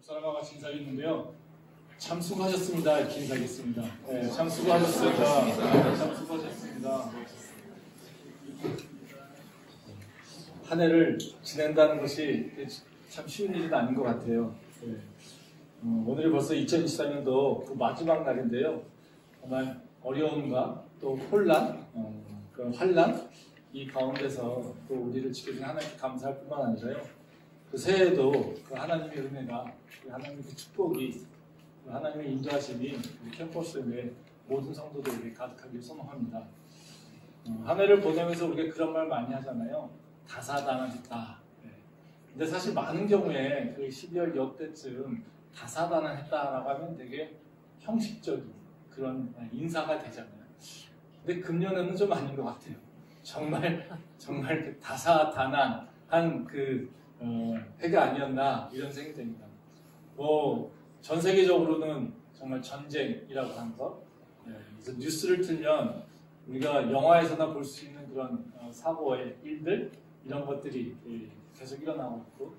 사람과 같이 인사했는데요. 참 수고하셨습니다. 이렇게 인사하겠습니다. 네, 참 수고하셨습니다. 네, 참 수고하셨습니다. 한 해를 지낸다는 것이 참 쉬운 일은 아닌 것 같아요. 네. 오늘이 벌써 2023년도 그 마지막 날인데요. 정말 어려움과 또 혼란, 그런 환란 이 가운데서 또 우리를 지켜주신 하나님께 감사할 뿐만 아니라요. 그 새해에도 그 하나님의 은혜가, 그 하나님의 그 축복이, 그 하나님의 인도하심이 우리 캠퍼스의 모든 성도들에게 가득하길 소망합니다. 한 해를 보내면서 우리가 그런 말 많이 하잖아요. 다사다난했다. 네. 근데 사실 많은 경우에 그 12월 여때쯤 다사다난했다라고 하면 되게 형식적인 그런 인사가 되잖아요. 근데 금년에는 좀 아닌 것 같아요. 정말 그 다사다난한 그 해가 아니었나 이런 생각이 듭니다. 전 세계적으로는 정말 전쟁이라고 하는 것, 그래서 뉴스를 틀면 우리가 영화에서나 볼 수 있는 그런 사고의 일들 이런 것들이 계속 일어나고 있고,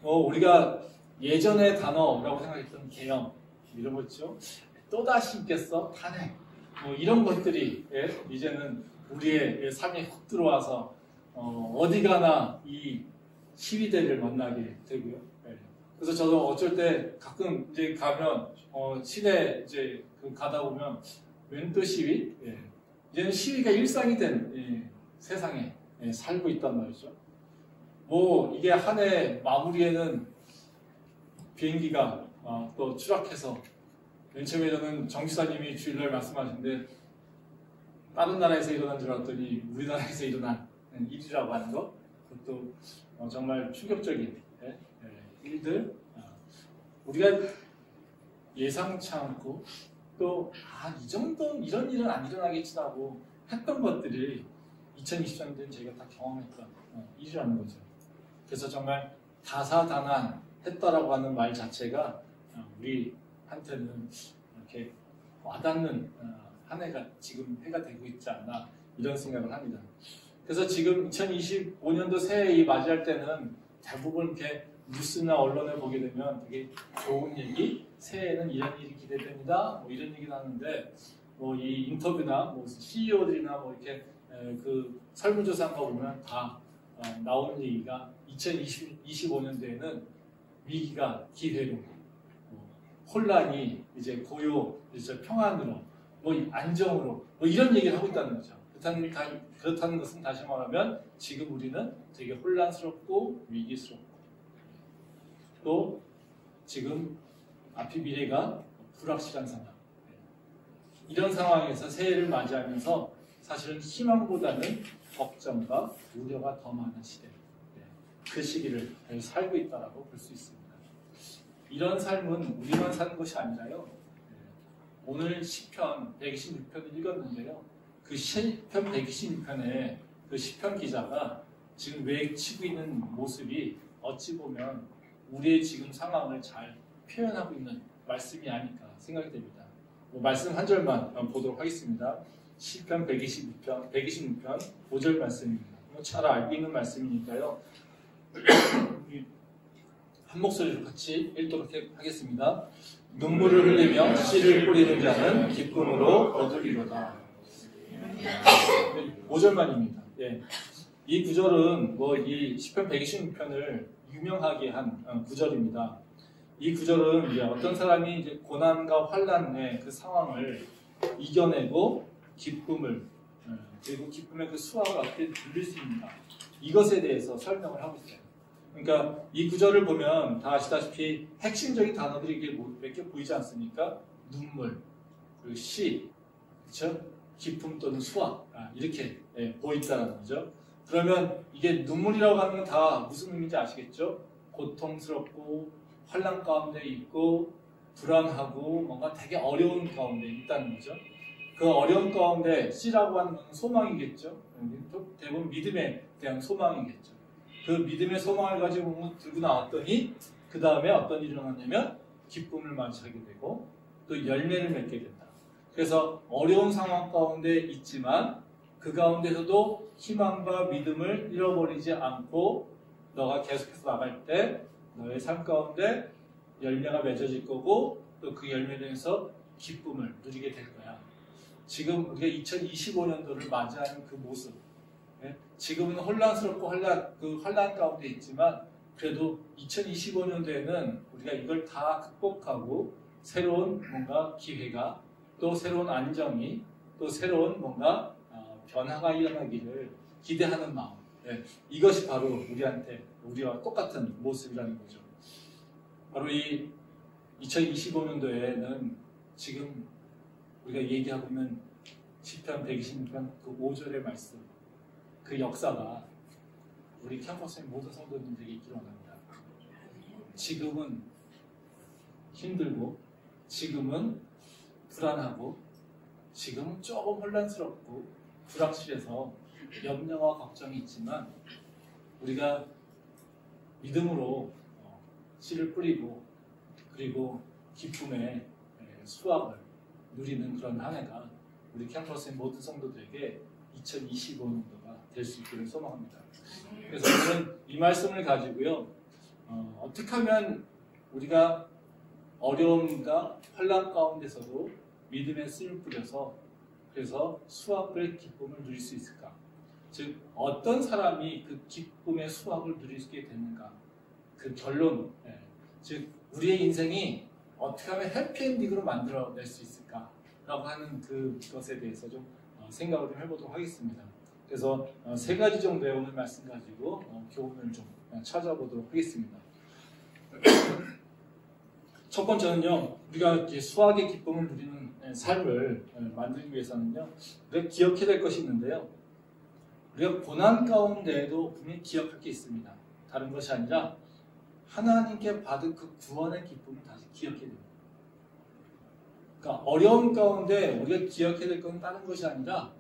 우리가 예전의 단어라고 생각했던 계엄 이런 거 있죠. 또다시 있겠어? 탄핵 이런 것들이 이제는 우리의 삶에 훅 들어와서 어디 가나 이 시위대를 만나게 되고요. 그래서 저도 어쩔 때 가끔 이제 가면 시내 이제 가다 보면 웬 또 시위? 이제는 시위가 일상이 된 세상에 살고 있단 말이죠. 이게 한 해 마무리에는 비행기가 또 추락해서 맨 처음에 저는 정치사님이 주일날 말씀하시는데 다른 나라에서 일어난 줄 알았더니 우리나라에서 일어난 일이라고 하는 것, 그것도 정말 충격적인 일들, 우리가 예상치 않고 또 이 정도 이런 일은 안 일어나겠지라고 했던 것들이 2023년도에 저희가 다 경험했던 일이라는 거죠. 그래서 정말 다사다난했다라고 하는 말 자체가 우리한테는 이렇게 와닿는 한 해가 지금 해가 되고 있지 않나 이런 생각을 합니다. 그래서 지금 2025년도 새해 맞이할 때는 대부분 이렇게 뉴스나 언론을 보게 되면 되게 좋은 얘기, 새해에는 이런 일이 기대됩니다. 이런 얘기를 하는데 이 인터뷰나 CEO들이나 이렇게 그 설문조사한 거 보면 다 나오는 얘기가 2025년도에는 위기가 기회로, 혼란이 이제 고요, 이제 평안으로, 안정으로 이런 얘기를 하고 있다는 거죠. 그렇다는 것은 다시 말하면 지금 우리는 되게 혼란스럽고 위기스럽고 또 지금 앞이 미래가 불확실한 상황, 이런 상황에서 새해를 맞이하면서 사실은 희망보다는 걱정과 우려가 더 많은 시대, 그 시기를 살고 있다고 볼 수 있습니다. 이런 삶은 우리만 사는 것이 아니라요. 오늘 시편 126편을 읽었는데요. 그 시편 126편에 그 시편 기자가 지금 외치고 있는 모습이 어찌 보면 우리의 지금 상황을 잘 표현하고 있는 말씀이 아닐까 생각이 됩니다. 말씀 한 절만 보도록 하겠습니다. 시편 126편 5절 말씀입니다. 잘 알고 있는 말씀이니까요. 한 목소리로 같이 읽도록 하겠습니다. 눈물을 흘리며 씨를 뿌리는 자는 기쁨으로 거두리로다. 5절만입니다. 이 구절은 이 시편 126편을 유명하게 한 구절입니다. 이 구절은 이제 어떤 사람이 이제 고난과 환란의 그 상황을 이겨내고 기쁨을, 그리고 기쁨의 그 수확을 어떻게 누릴 수 있는가, 이것에 대해서 설명을 하고 있어요. 그러니까 이 구절을 보면 다 아시다시피 핵심적인 단어들이 이게 몇 개 보이지 않습니까? 눈물, 그리고 씨, 그렇죠? 기쁨 또는 수확, 이렇게 보인다는 거죠. 그러면 이게 눈물이라고 하는 건 다 무슨 의미인지 아시겠죠? 고통스럽고 환난 가운데 있고 불안하고 뭔가 되게 어려운 가운데 있다는 거죠. 그 어려운 가운데 씨라고 하는 건 소망이겠죠. 대부분 믿음에 대한 소망이겠죠. 그 믿음의 소망을 가지고 들고 나왔더니 그 다음에 어떤 일이 일어났냐면 기쁨을 맞이하게 되고 또 열매를 맺게 된다. 그래서 어려운 상황 가운데 있지만 그 가운데서도 희망과 믿음을 잃어버리지 않고 너가 계속해서 나갈 때 너의 삶 가운데 열매가 맺어질 거고 또 그 열매로 인해서 기쁨을 누리게 될 거야. 지금 우리가 2025년도를 맞이하는 그 모습, 예? 지금은 혼란스럽고 혼란 가운데 있지만 그래도 2025년도에는 우리가 이걸 다 극복하고 새로운 뭔가 기회가 또 새로운 안정이 또 새로운 뭔가 변화가 일어나기를 기대하는 마음, 예, 이것이 바로 우리와 똑같은 모습이라는 거죠. 바로 이 2025년도에는 지금 우리가 얘기하고 있는 시편 126편 그 5절의 말씀, 그 역사가 우리 캠퍼스의 모든 성도님들에게 있기를 원합니다. 지금은 힘들고 지금은 불안하고 지금은 조금 혼란스럽고 불확실해서 염려와 걱정이 있지만 우리가 믿음으로 씨를 뿌리고 그리고 기쁨의 수확을 누리는 그런 한 해가 우리 캠퍼스의 모든 성도들에게 2025년도가 될 수 있기를 소망합니다. 그래서 오늘은 이 말씀을 가지고요, 어떻게 하면 우리가 어려움과 혼란 가운데서도 믿음의 씨를 뿌려서 그래서 수확을 기쁨을 누릴 수 있을까? 즉 어떤 사람이 그 기쁨의 수확을 누리게 되는가? 그 결론, 즉 우리의 인생이 어떻게 하면 해피엔딩으로 만들어낼 수 있을까라고 하는 그것에 대해서 좀 생각을 좀 해보도록 하겠습니다. 그래서 세 가지 정도의 오늘 말씀 가지고 교훈을 좀 찾아보도록 하겠습니다. 첫 번째는요, 우리가 수학의 기쁨을 누리는 삶을 만들기 위해서는요, 우리가 기억해야 될 것이 있는데요, 우리가 고난 가운데에도 분명히 기억할 게 있습니다. 다른 것이 아니라 하나님께 받은 그 구원의 기쁨을 다시 기억해야 됩니다. 그러니까 어려움 가운데 우리가 기억해야 될 건 다른 것이 아니라,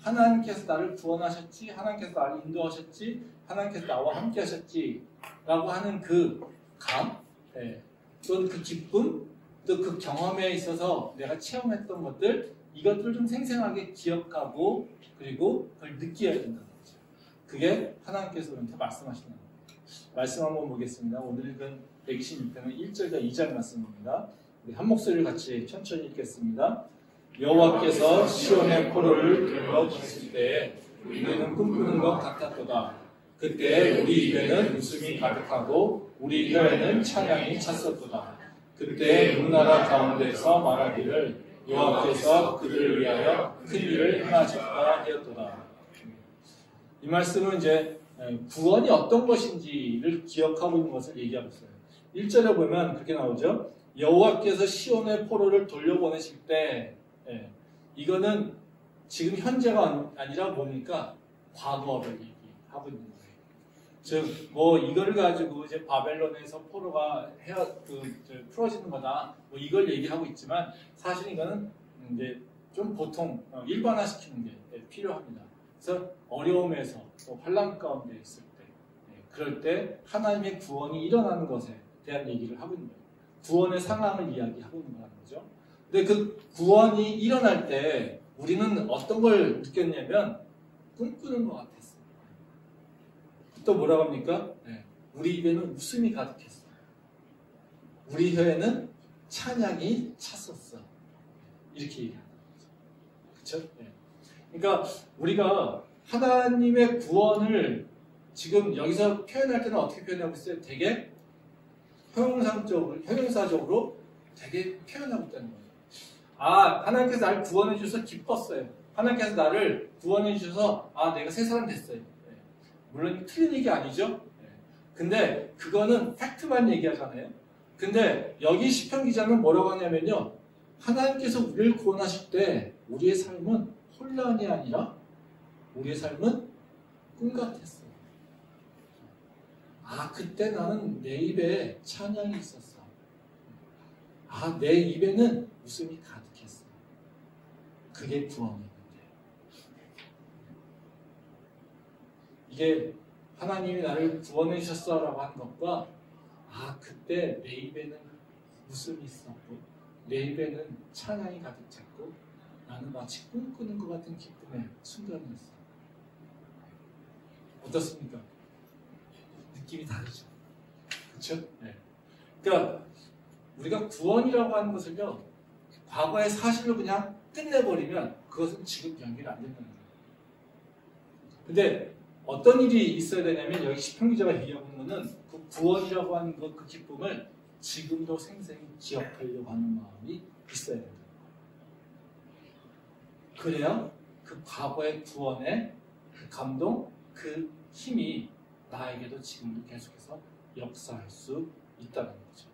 하나님께서 나를 구원하셨지, 하나님께서 나를 인도하셨지, 하나님께서 나와 함께 하셨지 라고 하는 그 감, 또는 그 기쁨, 또 그 경험에 있어서 내가 체험했던 것들, 이것들을 좀 생생하게 기억하고 그리고 그걸 느껴야 된다는 거죠. 그게 하나님께서 우리한테 말씀하시는 거예요. 말씀 한번 보겠습니다. 오늘 읽은 126편은 1절과 2절 말씀입니다. 우리 한 목소리를 같이 천천히 읽겠습니다. 여호와께서 시온의 포로를 들어주실 때에 우리는 꿈꾸는 것 같았도다. 그때 우리 입에는 웃음이 가득하고 우리 혀에는 찬양이 찼었도다. 그때 문나라 가운데서 말하기를 여호와께서 그들을 위하여 큰 일을 행하셨다 하였도다. 이 말씀은 이제 구원이 어떤 것인지를 기억하고 있는 것을 얘기하고 있어요. 1절에 보면 그렇게 나오죠. 여호와께서 시온의 포로를 돌려보내실 때, 이거는 지금 현재가 아니라 뭡니까? 과거를 얘기하고 있는 거예요. 즉, 이거를 가지고 이제 바벨론에서 포로가 풀어지는 거다. 이걸 얘기하고 있지만, 사실 이거는 이제 좀 보통 일반화시키는 게 필요합니다. 그래서 어려움에서 또 환난 가운데 있을 때, 그럴 때 하나님의 구원이 일어나는 것에 대한 얘기를 하고 있는 거예요. 구원의 상황을 이야기하고 있는 거라는 거죠. 근데 그 구원이 일어날 때 우리는 어떤 걸 느꼈냐면 꿈꾸는 것 같았어요. 또 뭐라고 합니까? 우리 입에는 웃음이 가득했어요. 우리 혀에는 찬양이 찼었어. 이렇게 얘기하는 거죠. 그렇죠? 그러니까 우리가 하나님의 구원을 지금 여기서 표현할 때는 어떻게 표현하고 있어요? 되게 형용사적으로 되게 표현하고 있다는 거예요. 하나님께서 나를 구원해 주셔서 기뻤어요. 하나님께서 나를 구원해 주셔서 내가 새 사람 됐어요. 물론 틀린 얘기 아니죠. 근데 그거는 팩트만 얘기하잖아요. 근데 여기 시편 기자는 뭐라고 하냐면요, 하나님께서 우리를 구원하실 때 우리의 삶은 혼란이 아니라 우리의 삶은 꿈 같았어요. 그때 나는 내 입에 찬양이 있었어. 내 입에는 웃음이 가득했어. 그게 구원이었는데. 이게 하나님이 나를 구원해 주셨어라고 하는 것과 그때 내 입에는 웃음이 있었고 내 입에는 찬양이 가득 찼고 나는 마치 꿈꾸는 것 같은 기쁨의 순간이었어. 어떻습니까? 느낌이 다르죠. 그렇죠? 그러니까 우리가 구원이라고 하는 것을요, 과거의 사실로 그냥 끝내버리면 그것은 지금 연결이 안 된다는 거예요. 근데 어떤 일이 있어야 되냐면, 여기 시편 기자가 얘기하고 있는 것은 그 구원이라고 하는 것, 그 기쁨을 지금도 생생히 기억하려고 하는 마음이 있어야 된다. 그래야 그 과거의 구원의 그 감동, 그 힘이 나에게도 지금도 계속해서 역사할 수 있다는 거죠.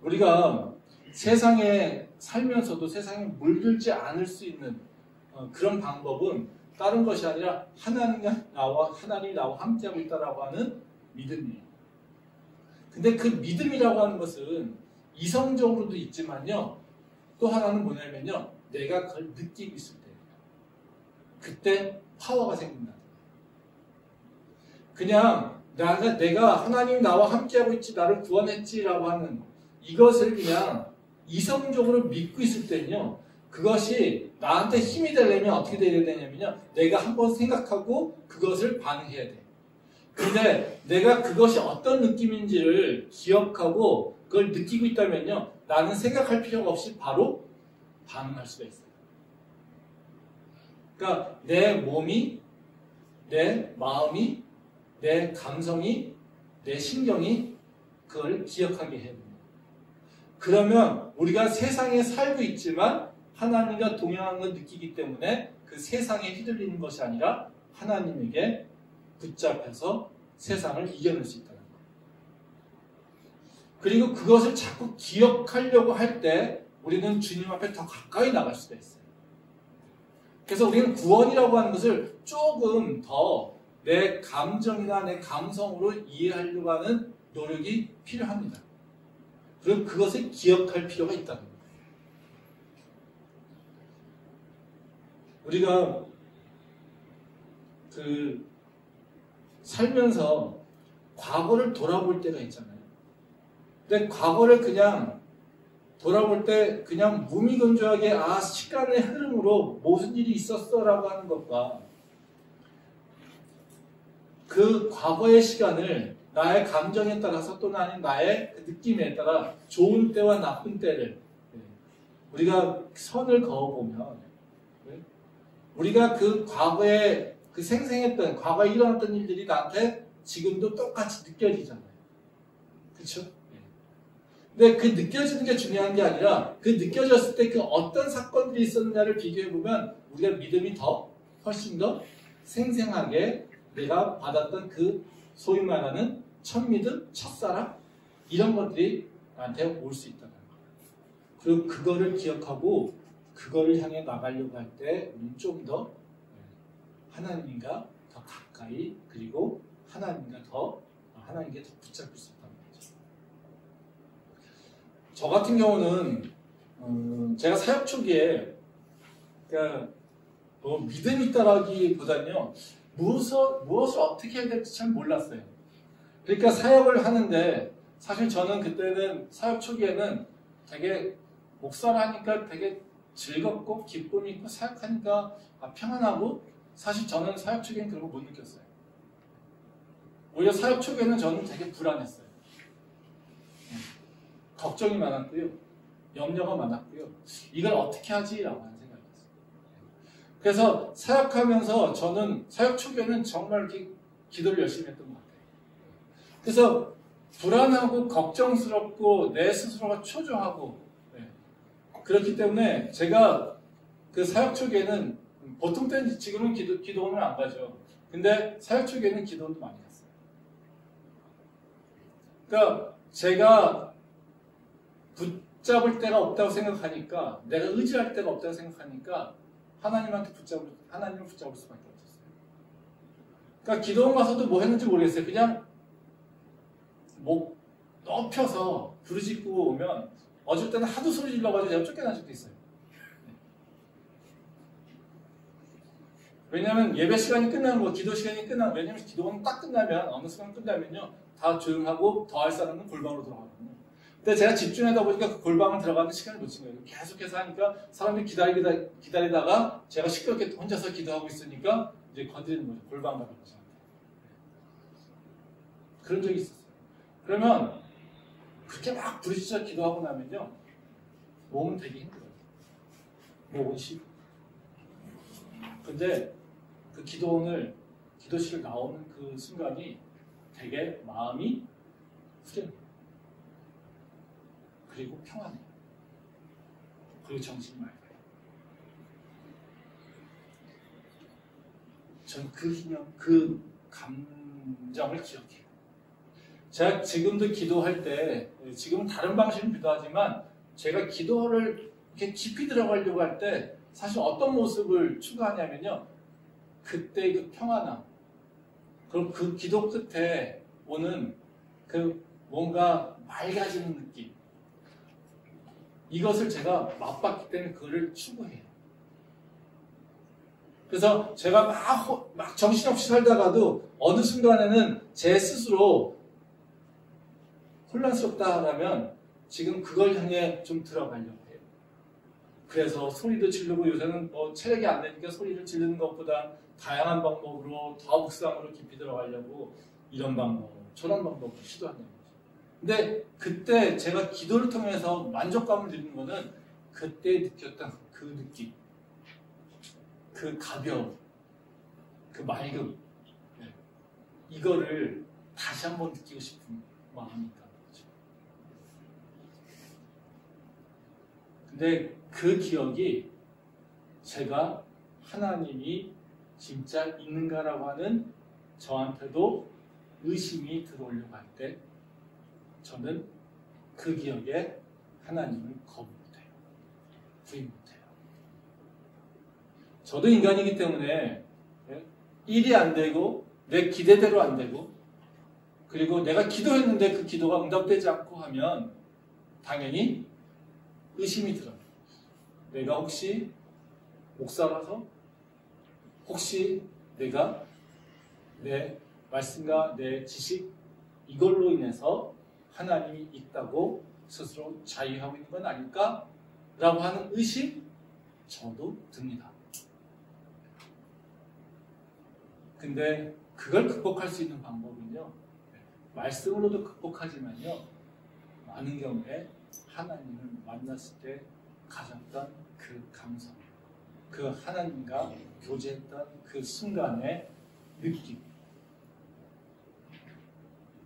우리가 세상에 살면서도 세상에 물들지 않을 수 있는 그런 방법은 다른 것이 아니라 하나님이 나와 함께하고 있다라고 하는 믿음이에요. 근데 그 믿음이라고 하는 것은 이성적으로도 있지만요, 또 하나는 뭐냐면요, 내가 그걸 느끼고 있을 때, 그때 파워가 생긴다. 그냥 내가 하나님 나와 함께하고 있지, 나를 구원했지라고 하는 이것을 그냥 이성적으로 믿고 있을 때는요, 그것이 나한테 힘이 되려면 어떻게 되어야 되냐면요, 내가 한번 생각하고 그것을 반응해야 돼. 근데 내가 그것이 어떤 느낌인지를 기억하고 그걸 느끼고 있다면요, 나는 생각할 필요가 없이 바로 반응할 수가 있어요. 그러니까 내 몸이, 내 마음이, 내 감성이, 내 신경이 그걸 기억하게 해요. 그러면 우리가 세상에 살고 있지만 하나님과 동행하는 걸 느끼기 때문에 그 세상에 휘둘리는 것이 아니라 하나님에게 붙잡혀서 세상을 이겨낼 수 있다는 거예요. 그리고 그것을 자꾸 기억하려고 할 때 우리는 주님 앞에 더 가까이 나갈 수가 있어요. 그래서 우리는 구원이라고 하는 것을 조금 더 내 감정이나 내 감성으로 이해하려고 하는 노력이 필요합니다. 그리고 그것을 기억할 필요가 있다는 거예요. 우리가 살면서 과거를 돌아볼 때가 있잖아요. 근데 과거를 그냥 돌아볼 때 그냥 무미건조하게 시간의 흐름으로 무슨 일이 있었어라고 하는 것과 그 과거의 시간을 나의 감정에 따라서 또는 아닌 나의 느낌에 따라 좋은 때와 나쁜 때를 우리가 선을 그어보면 우리가 그 과거에 그 생생했던 과거에 일어났던 일들이 나한테 지금도 똑같이 느껴지잖아요. 그렇죠? 근데 그 느껴지는 게 중요한 게 아니라 그 느껴졌을 때 그 어떤 사건들이 있었느냐를 비교해보면 우리가 믿음이 훨씬 더 생생하게 내가 받았던 그 소위 말하는 첫 믿음, 첫사랑 이런 것들이 나한테 올 수 있다는 거예요. 그리고 그거를 기억하고 그거를 향해 나가려고 할 때 우리는 좀 더 하나님과 더 가까이 그리고 하나님께 더 붙잡힐 수 있다는 거죠. 저 같은 경우는 제가 사역 초기에 그러니까 믿음이 있다라기보다는요, 무엇을 어떻게 해야 될지 참 몰랐어요. 그러니까 사역을 하는데 사실 저는 그때는 사역 초기에는 되게 목사를 하니까 되게 즐겁고 기쁨이 있고 사역하니까 평안하고 사실 저는 사역 초기에는 그런 거 못 느꼈어요. 오히려 사역 초기에는 저는 되게 불안했어요. 걱정이 많았고요. 염려가 많았고요. 이걸 어떻게 하지? 라고 하는 생각이 들었어요. 그래서 사역하면서 저는 사역 초기에는 정말 이렇게 기도를 열심히 했던 것 같아요. 그래서 불안하고 걱정스럽고 내 스스로가 초조하고 그렇기 때문에 제가 그 사역 초기에는 보통 때는 지금은 기도원을 안 가죠. 근데 사역 초기에는 기도원도 많이 갔어요. 그러니까 제가 붙잡을 데가 없다고 생각하니까 내가 의지할 데가 없다고 생각하니까 하나님을 붙잡을 수밖에 없었어요. 그러니까 기도원 가서도 뭐 했는지 모르겠어요. 그냥 목 넓혀서 부르짖고 오면 어쩔 때는 하도 소리 질러가지고 제가 쫓겨난 적도 있어요. 왜냐하면 예배 시간이 끝나는 거, 기도 시간이 왜냐하면 기도는 딱 끝나면 어느 순간 끝나면요 다 조용하고 더 할 사람은 골방으로 들어가거든요. 근데 제가 집중하다 보니까 그 골방을 들어가는 시간을 놓친 거예요. 계속해서 하니까 사람들이 기다리다가 제가 시끄럽게 혼자서 기도하고 있으니까 이제 건드리는 거죠. 골방 가는 거죠. 그런 적이 있었어요. 그러면 그렇게 막 부르짖어 기도하고 나면요, 몸은 되게 힘들어요. 목은 쉬고. 근데 그 기도실 나오는 그 순간이 되게 마음이 후련해요. 그리고 평안해요. 그리고 정신이 맑아요. 전 그 감정을 기억해요. 제가 지금도 기도할 때, 지금은 다른 방식으로 기도하지만, 제가 기도를 이렇게 깊이 들어가려고 할 때, 사실 어떤 모습을 추구하냐면요, 그때 그 평안함, 그럼 그 기도 끝에 오는 그 뭔가 맑아지는 느낌, 이것을 제가 맛봤기 때문에 그거를 추구해요. 그래서 제가 막 정신없이 살다가도 어느 순간에는 제 스스로 혼란스럽다라면 지금 그걸 향해 좀 들어가려고 해요. 그래서 소리도 지르고, 요새는 체력이 안 되니까 소리를 지르는 것보다 다양한 방법으로 더 묵상으로 깊이 들어가려고 이런 방법, 저런 방법을 시도하는 거죠. 근데 그때 제가 기도를 통해서 만족감을 느끼는 거는 그때 느꼈던 그 느낌, 그 가벼움, 그 맑음, 이거를 다시 한번 느끼고 싶은 마음이 있다는 거죠. 근데 그 기억이 제가 하나님이 진짜 있는가라고 하는 저한테도 의심이 들어오려고 할 때, 저는 그 기억에 하나님을 거부 못해요. 부인 못해요. 저도 인간이기 때문에 일이 안 되고 내 기대대로 안 되고, 그리고 내가 기도했는데 그 기도가 응답되지 않고 하면 당연히 의심이 들어요. 내가 혹시 목사라서, 혹시 내가 내 말씀과 내 지식, 이걸로 인해서 하나님이 있다고 스스로 자유하고 있는 건 아닐까? 라고 하는 의심, 저도 듭니다. 근데 그걸 극복할 수 있는 방법은요, 말씀으로도 극복하지만요, 많은 경우에 하나님을 만났을 때 가졌던 그 감성, 그 하나님과 교제했던 그 순간의 느낌,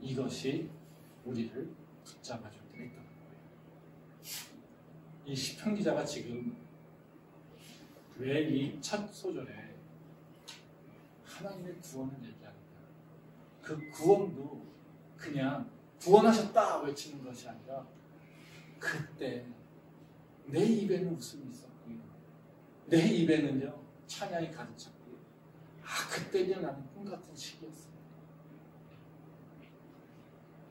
이것이 우리를 붙잡아줄 때가 있다는 거예요. 이 시편 기자가 지금 왜 이 첫 소절에 하나님의 구원을 얘기합니다. 그 구원도 그냥 구원하셨다 외치는 것이 아니라, 그때 내 입에는 웃음이 있었고요, 내 입에는요 찬양이 가득 찼고요, 그때는 나는 꿈같은 시기였어요.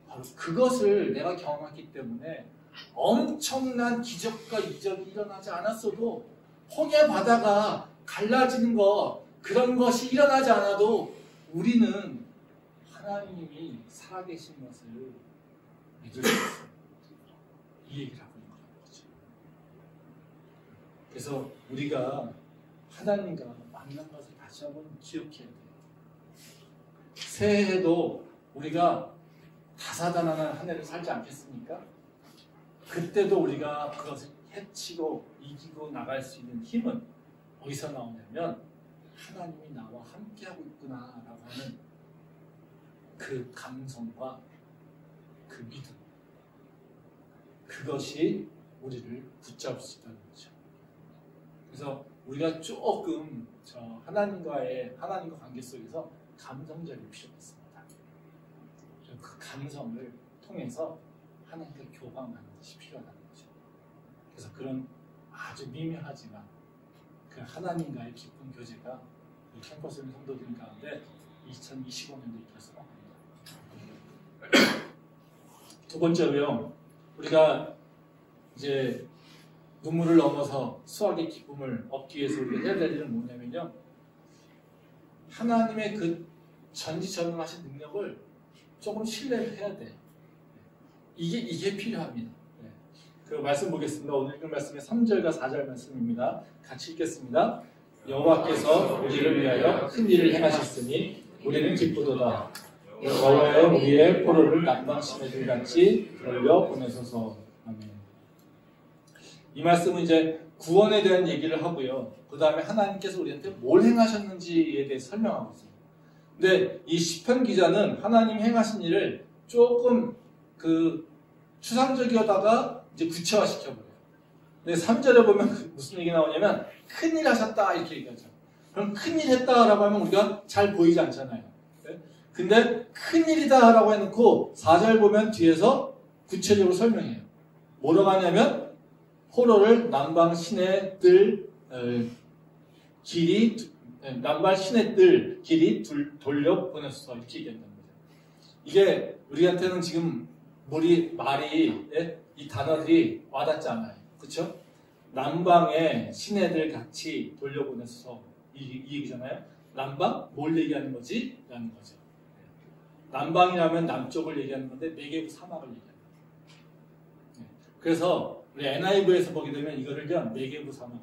바로 그것을 내가 경험했기 때문에 엄청난 기적과 이적이 일어나지 않았어도, 홍해 바다가 갈라지는 것, 그런 것이 일어나지 않아도 우리는 하나님이 살아계신 것을 믿을 수 있어요. 이 얘기를 하고 있는 거죠. 그래서 우리가 하나님과 만난 것을 다시 한번 기억해야 돼요. 새해에도 우리가 다사다난한 한 해를 살지 않겠습니까? 그때도 우리가 그것을 해치고 이기고 나갈 수 있는 힘은 어디서 나오냐면, 하나님이 나와 함께하고 있구나라고 하는 그 감성과 그 믿음, 그것이 우리를 붙잡을 수 있다는 거죠. 그래서 우리가 조금 하나님과 관계 속에서 감성적일 필요가 있습니다. 그 감성을 통해서 하나님과 교감하는 것이 필요하다는 거죠. 그래서 그런 아주 미묘하지만 그 하나님과의 깊은 교제가 우리 캠퍼스 성도들 가운데 2025년도 있었을 겁니다. 두 번째로요, 우리가 이제 눈물을 넘어서 수학의 기쁨을 얻기 위해서 우리가 해야 될 일은 뭐냐면요, 하나님의 그 전지전능하신 능력을 조금 신뢰를 해야 돼. 이게 필요합니다. 네. 그 말씀 보겠습니다. 오늘 읽은 말씀의 3절과 4절 말씀입니다. 같이 읽겠습니다. 여호와께서 우리를 위하여 큰 일을 행하셨으니 우리는 기쁘도다. 여호와여 우리의 포로를 남방 시내들 같이 돌려 보내소서. 아멘. 이 말씀은 이제 구원에 대한 얘기를 하고요. 그 다음에 하나님께서 우리한테 뭘 행하셨는지에 대해서 설명하고 있어요. 근데 이 시편 기자는 하나님 행하신 일을 조금 추상적이다가 이제 구체화시켜버려요. 근데 3절에 보면 무슨 얘기 나오냐면 큰일 하셨다 이렇게 얘기하죠. 그럼 큰일 했다라고 하면 우리가 잘 보이지 않잖아요. 근데 큰일이다 라고 해놓고 4절 보면 뒤에서 구체적으로 설명해요. 뭐라고 하냐면 포로를 남방 시내들 길이 돌려 보냈어 이렇게 얘기한다는 거죠. 이게 우리한테는 지금 말이 이 단어들이 와닿지 않아요. 그렇죠? 남방의 시내들 같이 돌려보냈어 이 얘기잖아요. 남방? 뭘 얘기하는 거지? 라는 거죠. 남방이라면 남쪽을 얘기하는 건데 네게브 사막을 얘기하는 거예요. 그래서 우리 NIV에서 보게 되면 이거를 그냥 네게브 사막에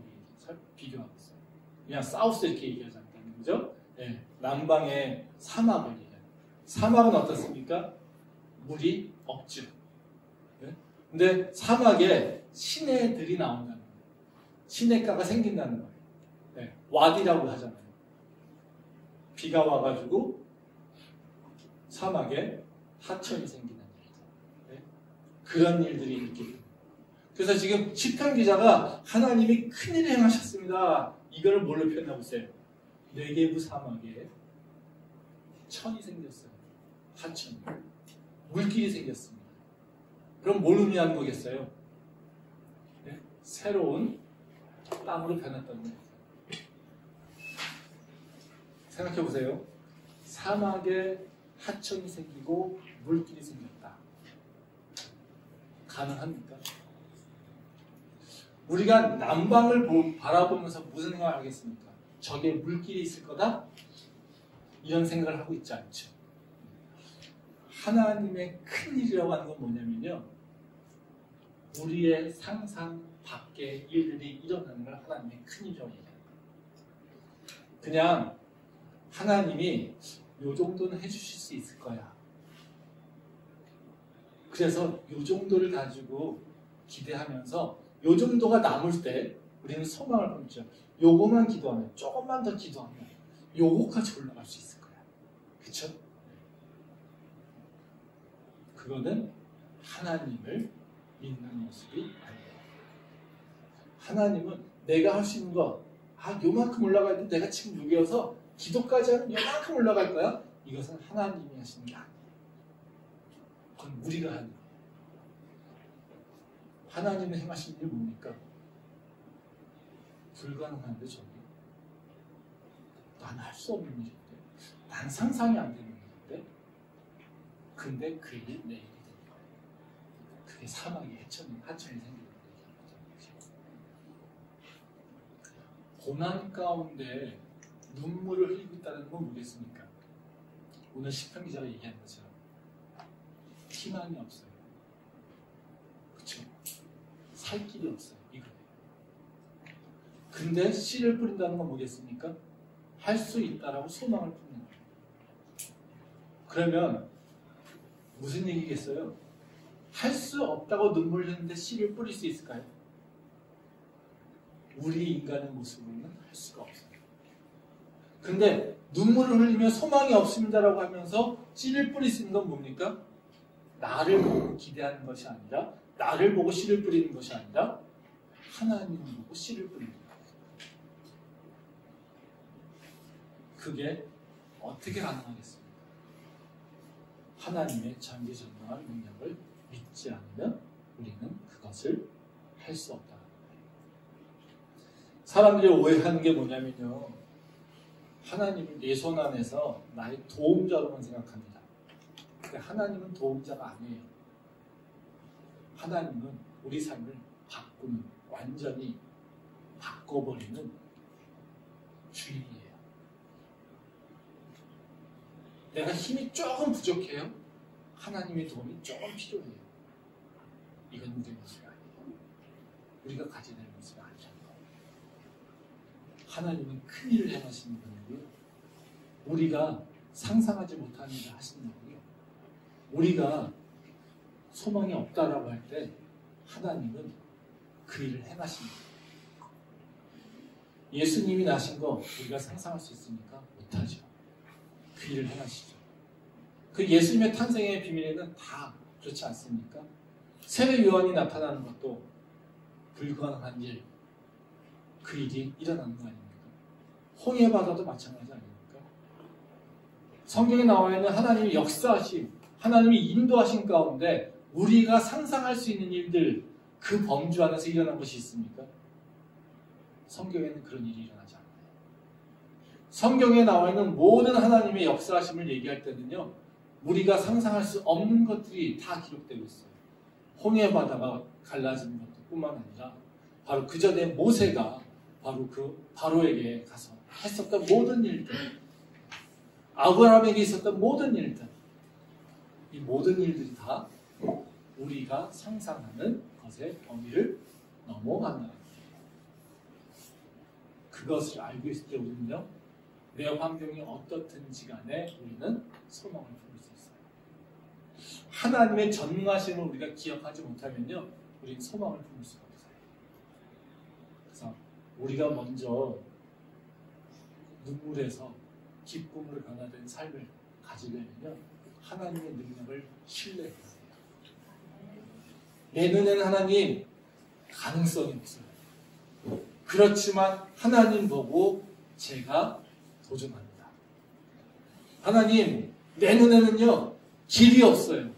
비교하고 있어요. 그냥 사우스 이렇게 얘기하지 않다는 거죠. 네. 남방의 사막을 얘기해요. 사막은 어떻습니까? 물이 없죠. 네? 근데 사막에 시내들이 나온다는 거예요. 시내가가 생긴다는 거예요. 네. 와디라고 하잖아요. 비가 와가지고 사막에 하천이 생기는 일. 네? 그런 일들이 있기 때문에. 그래서 지금 시편 기자가 하나님이 큰일을 행하셨습니다. 이거를 뭘로 표현하고 있어요? 네게브 사막에 천이 생겼어요. 하천. 물길이 생겼습니다. 그럼 뭘 의미하는 거겠어요? 네? 새로운 땅으로 변했다는 거예요. 생각해 보세요. 사막에 하천이 생기고 물길이 생겼다. 가능합니까? 우리가 남방을 바라보면서 무슨 생각을 하겠습니까? 저게 물길이 있을 거다? 이런 생각을 하고 있지 않죠. 하나님의 큰일이라고 하는 건 뭐냐면요. 우리의 상상 밖의 일들이 일어나는 걸 하나님의 큰일이라고 얘기해요. 그냥 하나님이 요 정도는 해주실 수 있을 거야. 그래서 요 정도를 가지고 기대하면서 요 정도가 남을 때 우리는 소망을 품죠. 요거만 기도하면, 조금만 더 기도하면 요거까지 올라갈 수 있을 거야. 그쵸? 그거는 하나님을 믿는 모습이 아니에요. 하나님은 내가 할 수 있는 거, 요만큼 올라갈 때 내가 지금 여기여서 기도까지 하면 요만큼 올라갈 거야. 이것은 하나님이 하시는 게 아니에요. 그건 우리가 하는 거예요. 하나님이 행하신 일이 뭡니까? 불가능한데 저기. 난 할 수 없는 일인데. 난 상상이 안 되는 일인데. 근데 그 일이 내 일이 되는 거예요. 그게 사막에 하천이 생기는 거죠. 고난 가운데 눈물을 흘리고 있다는 건 뭐겠습니까? 오늘 시편 기자가 얘기한 것처럼 희망이 없어요. 그렇죠? 살 길이 없어요. 이거예요. 근데 씨를 뿌린다는 건 뭐겠습니까? 할 수 있다라고 소망을 품는 거예요. 그러면 무슨 얘기겠어요? 할 수 없다고 눈물을 흘리는데 씨를 뿌릴 수 있을까요? 우리 인간의 모습으로는 할 수가 없어요. 근데 눈물을 흘리며 소망이 없습니다라고 하면서 씨를 뿌릴 수 있는 건 뭡니까? 나를 보고 기대하는 것이 아니라, 나를 보고 씨를 뿌리는 것이 아니라 하나님을 보고 씨를 뿌리는 거예요. 그게 어떻게 가능하겠습니까? 하나님의 전지전능한 능력을 믿지 않으면 우리는 그것을 할 수 없다. 사람들이 오해하는 게 뭐냐면요. 하나님은 내 손 안에서 나의 도움자로만 생각합니다. 근데 하나님은 도움자가 아니에요. 하나님은 우리 삶을 바꾸는, 완전히 바꿔버리는 주인이에요. 내가 힘이 조금 부족해요. 하나님의 도움이 조금 필요해요. 이건 우리의 모습이 아니에요. 우리가 가져야 될 모습이 아니에요. 하나님은 큰 일을 행하시는 분이고요. 우리가 상상하지 못하는 일을 하시는 분이 우리가 소망이 없다라고 할 때 하나님은 그 일을 행하십니다. 예수님이 나신 거 우리가 상상할 수 있습니까? 못하죠. 그 일을 행하시죠. 그 예수님의 탄생의 비밀에는 다 그렇지 않습니까? 세례 요한이 나타나는 것도 불가능한 일, 그 일이 일어나는 거 아닙니까? 홍해 바다도 마찬가지 아닙니까? 성경에 나와 있는 하나님의 역사하심, 하나님이 인도하신 가운데 우리가 상상할 수 있는 일들, 그 범주 안에서 일어난 것이 있습니까? 성경에는 그런 일이 일어나지 않아요. 성경에 나와 있는 모든 하나님의 역사하심을 얘기할 때는요, 우리가 상상할 수 없는 것들이 다 기록되고 있어요. 홍해 바다가 갈라지는 것도 뿐만 아니라 바로 그 전에 모세가 바로 그 바로에게 가서 했었던 모든 일들, 아브라함에게 있었던 모든 일들, 이 모든 일들이 다 우리가 상상하는 것의 범위를 넘어간다. 그것을 알고 있을 때 우리는요, 내 환경이 어떻든지 간에 우리는 소망을 품을 수 있어요. 하나님의 전능하심을 우리가 기억하지 못하면요, 우리는 소망을 품을 수가 없어요. 그래서 우리가 먼저 눈물에서 기쁨으로 변화된 삶을 가지려면요, 하나님의 능력을 신뢰해야 돼요. 내 눈에는 하나님 가능성이 없어요. 그렇지만 하나님 보고 제가 도전합니다. 하나님, 내 눈에는요, 길이 없어요.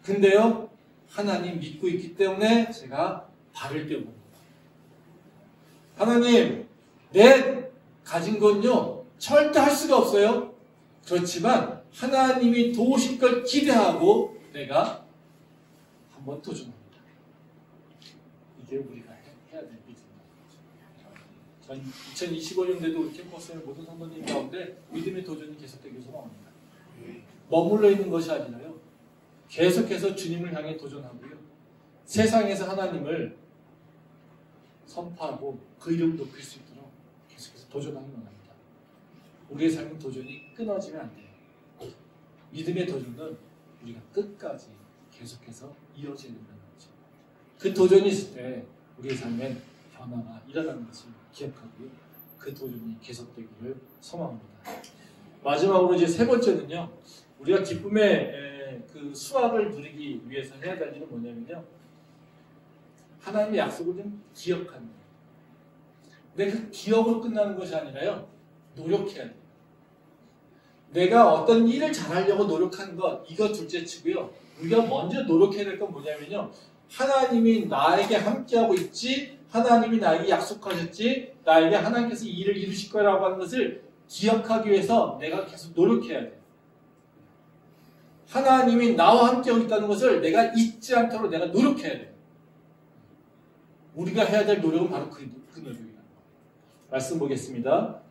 근데요, 하나님 믿고 있기 때문에 제가 발을 떼어봅니다. 하나님, 내 가진 건요, 절대 할 수가 없어요. 그렇지만 하나님이 도우실 걸 기대하고 내가 한번 도전합니다. 이게 우리가 해야 될 믿음입니다. 전 2025년대도 우리 캠퍼스의 모든 성도님 가운데 믿음의 도전이 계속되길 소망합니다. 머물러 있는 것이 아니라요, 계속해서 주님을 향해 도전하고요, 세상에서 하나님을 선포하고 그 이름 높일 수 있도록 계속해서 도전하기 원합니다. 우리의 삶은 도전이 끊어지면 안 돼요. 믿음의 도전은 우리가 끝까지 계속해서 이어져야 된다는 거죠. 그 도전이 있을 때 우리의 삶엔 변화가 일어나는 것을 기억하고요, 그 도전이 계속되기를 소망합니다. 마지막으로 이제 세 번째는요, 우리가 기쁨의 그 수확을 누리기 위해서 해야 될 일은 뭐냐면요, 하나님의 약속을 좀 기억하는 거예요. 근데 그 기억으로 끝나는 것이 아니라요, 노력해야 돼요. 내가 어떤 일을 잘하려고 노력하는 것, 이거 둘째 치고요, 우리가 먼저 노력해야 될 건 뭐냐면요, 하나님이 나에게 함께하고 있지, 하나님이 나에게 약속하셨지, 나에게 하나님께서 이 일을 이루실 거라고 하는 것을 기억하기 위해서 내가 계속 노력해야 돼요. 하나님이 나와 함께하고 있다는 것을 내가 잊지 않도록 내가 노력해야 돼요. 우리가 해야 될 노력은 바로 그 노력이다. 말씀 보겠습니다.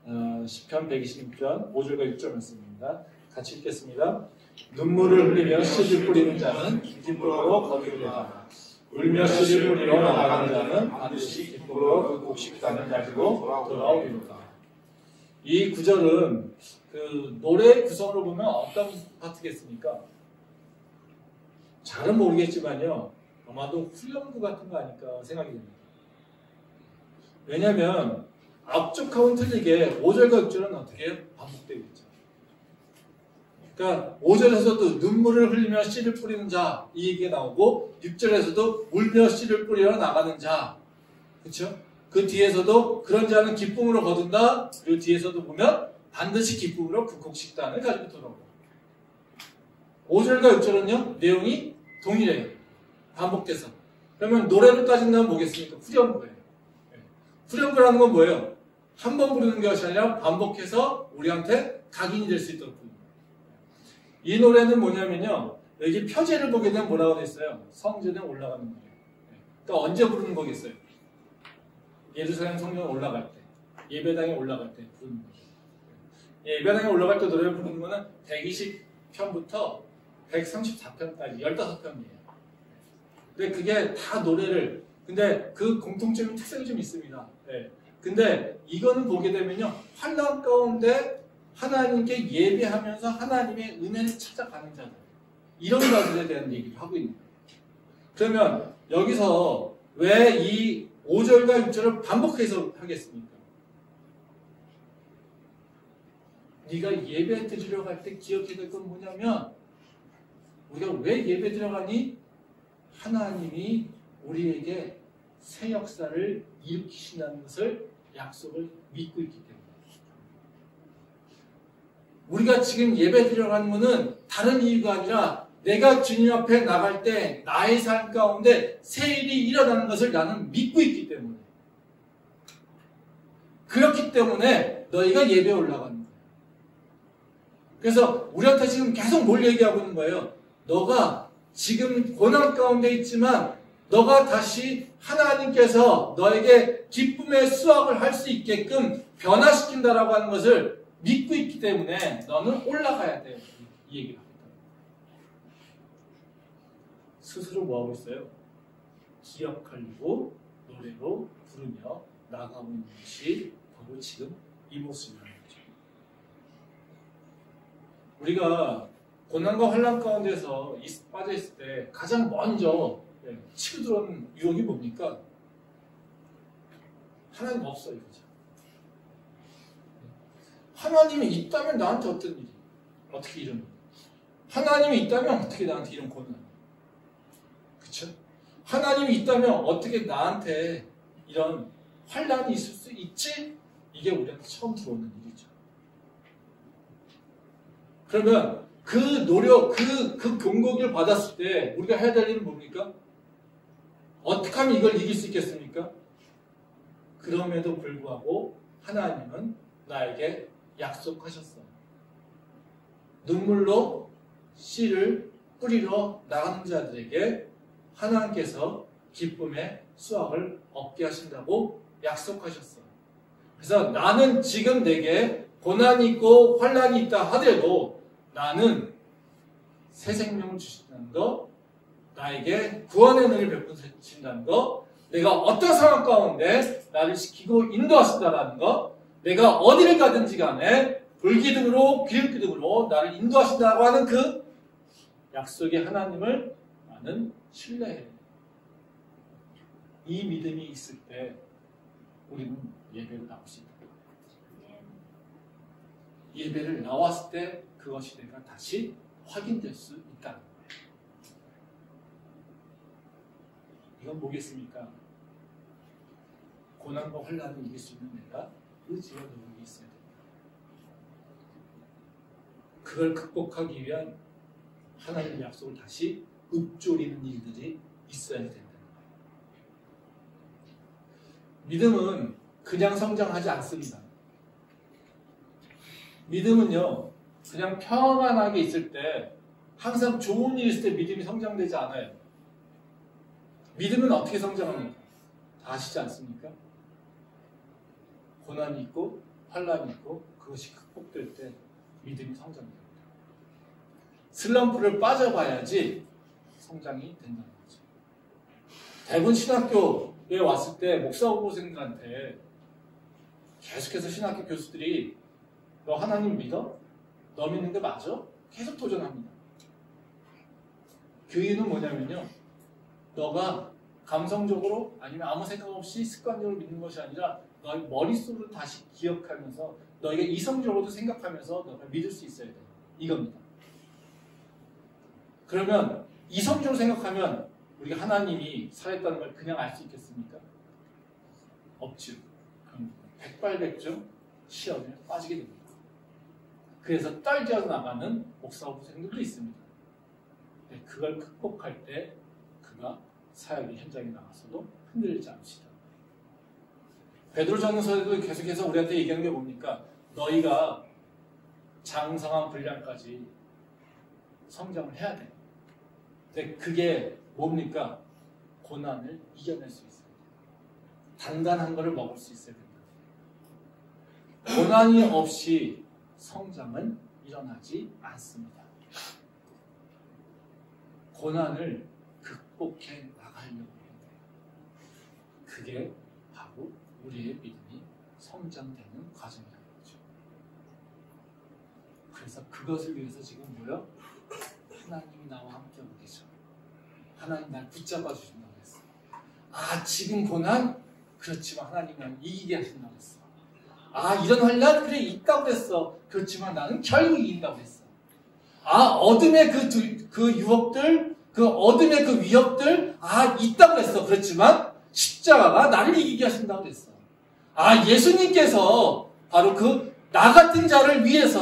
시편 126편 5절과 6절 말씀입니다. 같이 읽겠습니다. 눈물을 흘리며 씨를 뿌리는 자는 기쁨으로 거두리로다. 울며 씨를 뿌리러 나가는 자는 반드시 기쁨으로 그 곡식단을 가지고 돌아오리로다. 이 구절은 그 노래의 구성으로 보면 어떤 파트겠습니까? 잘은 모르겠지만요, 아마도 후렴구 같은 거 아닐까 생각이 됩니다. 왜냐하면 앞쪽하고는 틀리게 5절과 6절은 어떻게 해요? 반복되고 있죠. 그러니까 5절에서도 눈물을 흘리며 씨를 뿌리는 자, 이 얘기가 나오고 6절에서도 울며 씨를 뿌리러 나가는 자, 그렇죠? 그 뒤에서도 그런 자는 기쁨으로 거둔다. 그리고 뒤에서도 보면 반드시 기쁨으로 그 곡식단을 가지고 돌아오고. 5절과 6절은요, 내용이 동일해요. 반복돼서. 그러면 노래를 따진다면 뭐겠습니까? 후렴구예요. 후렴구라는 건 뭐예요? 한 번 부르는 것이 아니라 반복해서 우리한테 각인이 될 수 있도록 부릅니다. 이 노래는 뭐냐면요, 여기 표제를 보게 되면 뭐라고 돼 있어요? 성전에 올라가는 거예요. 그러니까 언제 부르는 거겠어요? 예루살렘 성전에 올라갈 때, 예배당에 올라갈 때 부르는 거예요. 예배당에 올라갈 때 노래를 부르는 거는 120편부터 134편까지 15편이에요. 근데 그게 다 노래를, 근데 그 공통적인 특색이 좀 있습니다. 네. 근데 이거는 보게 되면요, 환난 가운데 하나님께 예배하면서 하나님의 은혜를 찾아가는 자들, 이런 자들에 대한 얘기를 하고 있는 거예요. 그러면 여기서 왜 이 5절과 6절을 반복해서 하겠습니까? 네가 예배 드리러 갈 때 기억해야 될 건 뭐냐면 우리가 왜 예배 드려가니? 하나님이 우리에게 새 역사를 일으키신다는 것을 약속을 믿고 있기 때문에 우리가 지금 예배 드려가는 것은 다른 이유가 아니라 내가 주님 앞에 나갈 때 나의 삶 가운데 새 일이 일어나는 것을 나는 믿고 있기 때문에 그렇기 때문에 너희가 예배에 올라가는 거예요. 그래서 우리한테 지금 계속 뭘 얘기하고 있는 거예요? 너가 지금 고난 가운데 있지만 너가 다시 하나님께서 너에게 기쁨의 수확을 할 수 있게끔 변화시킨다라고 하는 것을 믿고 있기 때문에 너는 올라가야 돼. 이 얘기를 합니다. 스스로 뭐하고 있어요? 기억하려고 노래로 부르며 나가고 있는 것이 바로 지금 이 모습이라는 거죠. 우리가 고난과 환난 가운데서 빠져있을 때 가장 먼저 치고 들어오는 유혹이 뭡니까? 하나님 없어요. 그죠? 하나님이 있다면 나한테 어떤 일이? 어떻게 이런? 하나님이 있다면 어떻게 나한테 이런 고난? 그쵸? 하나님이 있다면 어떻게 나한테 이런 환난이 있을 수 있지? 이게 우리한테 처음 들어오는 일이죠. 그러면 그 노력, 그 경고를 받았을 때 우리가 해야 될 일은 뭡니까? 어떻게 하면 이걸 이길 수 있겠습니까? 그럼에도 불구하고 하나님은 나에게 약속하셨어요. 눈물로 씨를 뿌리러 나가는 자들에게 하나님께서 기쁨의 수확을 얻게 하신다고 약속하셨어요. 그래서 나는 지금 내게 고난이 있고 환난이 있다 하더라도 나는 새 생명을 주신다는 것, 나에게 구원의 은혜를 베푸신다는 것, 내가 어떤 상황 가운데 나를 지키고 인도하신다는 것, 내가 어디를 가든지 간에 불기둥으로 기름기둥으로 나를 인도하신다고 하는 그 약속의 하나님을 나는 신뢰해요. 이 믿음이 있을 때 우리는 예배를 나올 수 있다. 예배를 나왔을 때 그것이 내가 다시 확인될 수 있다는 거예요. 이건 뭐겠습니까? 고난과 환난을 이길 수 있는 내가 의지와 노력이 있어야 됩니다. 그걸 극복하기 위한 하나님의 약속을 다시 읊조리는 일들이 있어야 된다는 거예요. 믿음은 그냥 성장하지 않습니다. 믿음은요, 그냥 평안하게 있을 때, 항상 좋은 일이 있을 때 믿음이 성장되지 않아요. 믿음은 어떻게 성장합니까? 다 아시지 않습니까? 고난이 있고, 환난이 있고, 그것이 극복될 때 믿음이 성장됩니다. 슬럼프를 빠져봐야지 성장이 된다는 거죠. 대부분 신학교에 왔을 때 목사 후보생들한테 계속해서 신학교 교수들이 너 하나님 믿어? 너 믿는 게 맞아? 계속 도전합니다. 그 이유는 뭐냐면요. 너가 감성적으로 아니면 아무 생각 없이 습관적으로 믿는 것이 아니라 너의 머릿속으로 다시 기억하면서 너희가 이성적으로도 생각하면서 너가 믿을 수 있어야 돼. 이겁니다. 그러면 이성적으로 생각하면 우리가 하나님이 살아있다는 걸 그냥 알 수 있겠습니까? 없죠. 그럼 백발백중 시험에 빠지게 됩니다. 그래서 떨겨 나가는 목사 후보생들도 있습니다. 그걸 극복할 때 그가 사역의 현장에 나가서도 흔들리지 않으시다. 베드로전서에도 계속해서 우리한테 얘기하는 게 뭡니까? 너희가 장성한 분량까지 성장을 해야 돼. 근데 그게 뭡니까? 고난을 이겨낼 수 있어야 돼. 단단한 거를 먹을 수 있어야 된다. 고난이 없이 성장은 일어나지 않습니다. 고난을 극복해 나가려고 해야 돼요. 그게 바로 우리의 믿음이 성장되는 과정이라는 거죠. 그래서 그것을 위해서 지금 뭐요? 하나님이 나와 함께하고 계셔. 하나님 날 붙잡아 주신다고 했어. 아, 지금 고난? 그렇지만 하나님 날 이기게 하신다고 했어. 아, 이런 환난? 그래, 있다고 했어. 그렇지만 나는 결국 이긴다고 했어. 아, 어둠의 그 유혹들, 그 어둠의 그 위협들, 아, 있다고 했어. 그렇지만 십자가가 나를 이기게 하신다고 했어. 아, 예수님께서 바로 그 나 같은 자를 위해서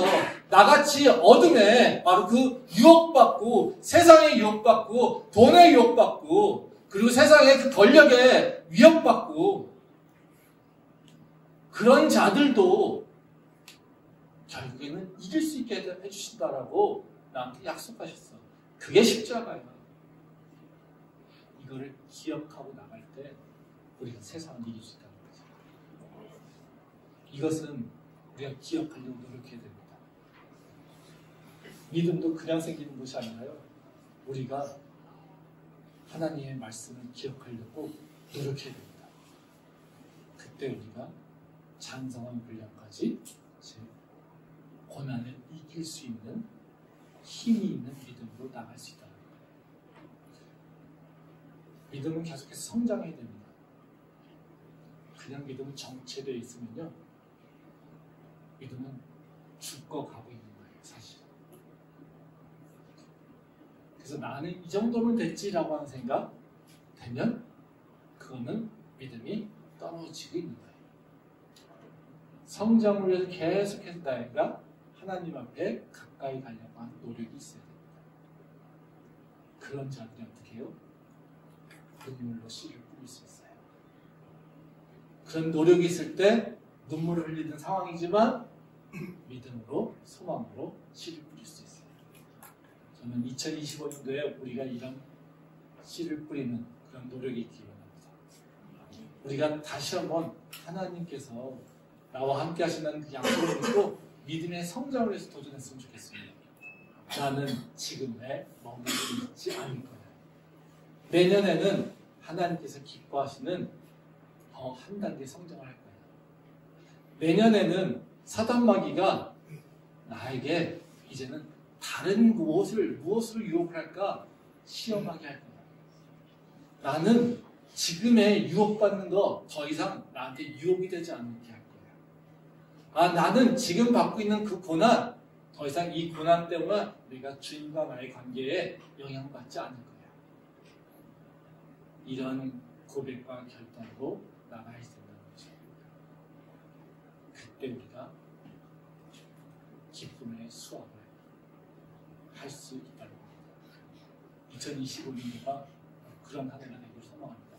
나같이 어둠에 바로 그 유혹받고 세상의 유혹받고 돈의 유혹받고 그리고 세상의 그 권력에 위협받고 그런 자들도 결국에는 이길 수 있게 해주신다라고 나한테 약속하셨어. 그게 십자가야. 이거를 기억하고 나갈 때 우리가 세상을 이길 수 있다는 거죠. 이것은 우리가 기억하려고 노력해야 됩니다. 믿음도 그냥 생기는 것이 아니라요. 우리가 하나님의 말씀을 기억하려고 노력해야 됩니다. 그때 우리가 장성한 분량까지 고난을 이길 수 있는 힘이 있는 믿음으로 나갈 수 있다는 거예요. 믿음은 계속해서 성장해야 됩니다. 그냥 믿음은 정체되어 있으면요. 믿음은 죽어가고 있는 거예요, 사실. 그래서 나는 이 정도면 됐지라고 하는 생각 되면 그거는 믿음이 떨어지고 있는 거예요. 성장을 위해서 계속해서 내가 하나님 앞에 가까이 가려고 하는 노력이 있어야 됩니다. 그런 자들이 어떻게 해요? 눈물로 씨를 뿌릴 수 있어요. 그런 노력이 있을 때 눈물을 흘리는 상황이지만 믿음으로, 소망으로 씨를 뿌릴 수 있어요. 저는 2025년도에 우리가 이런 씨를 뿌리는 그런 노력이 있기 원합니다. 우리가 다시 한번 하나님께서 나와 함께 하신다는 그 약속을 믿고 믿음의 성장을 위해서 도전했으면 좋겠습니다. 나는 지금에 머물고 있지 않을 거야. 내년에는 하나님께서 기뻐하시는 더 한 단계 성장을 할 거야. 내년에는 사단마귀가 나에게 이제는 다른 무엇을 유혹을 할까 시험하게 할 거야. 나는 지금의 유혹받는 거 더 이상 나한테 유혹이 되지 않게 할 거야. 아, 나는 지금 받고 있는 그 고난, 더 이상 이 고난 때문에 내가 주인과 나의 관계에 영향받지 않을 거야. 이런 고백과 결단으로 나가야 된다는 거죠. 그때 우리가 기쁨의 수확을 할 수 있다는 겁니다. 2025년도가 그런 한 해가 되기를 소망합니다.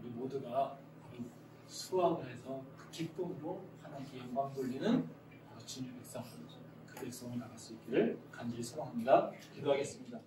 우리 모두가 수확을 해서 그 기쁨으로 하나님께 영광 돌리는 주님의 백성, 그 백성을 나갈 수 있기를 간절히 소망합니다. 기도하겠습니다.